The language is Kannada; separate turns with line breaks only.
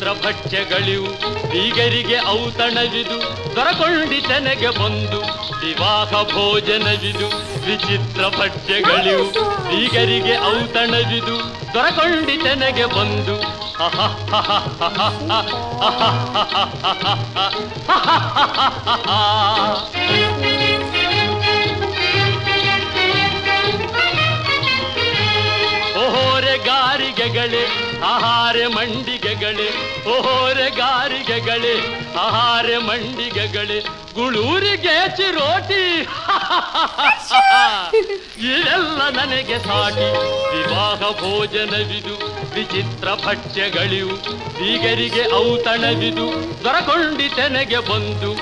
ವಿಚಿತ್ರ ಭಕ್ಷ್ಯಗಳಿವು ಬೀಗರಿಗೆ ಔತಣವಿದು ದೊರಕೊಂಡಿತನೆಗೆ ಬಂದು ವಿವಾಹ ಭೋಜನವಿದು ವಿಚಿತ್ರ ಭಕ್ಷ್ಯಗಳಿವು ಬೀಗರಿಗೆ ಔತಣವಿದು ದೊರಕೊಂಡಿತನೆಗೆ ಬಂದು ಓಹೋರೆ ಗಾರಿಗೆಗಳೇ ಆಹಾರ ಮಂಡಿಗೆಗಳೇ ಓಹೋರೆ ಗಾರಿಗೆಗಳೇ ಆಹಾರ ಮಂಡಿಗೆಗಳೇ ಗುಳೂರಿಗೆ ಚಿರೋಟಿ ಇದೆಲ್ಲ ನನಗೆ ಸಾಟಿ ವಿವಾಹ ಭೋಜನವಿದು ವಿಚಿತ್ರ ಭಕ್ಷ್ಯಗಳಿವು ಬೀಗರಿಗೆ ಔತಣವಿದು ದೊರಕೊಂಡಿತೆನೆಗೆ ಬಂದು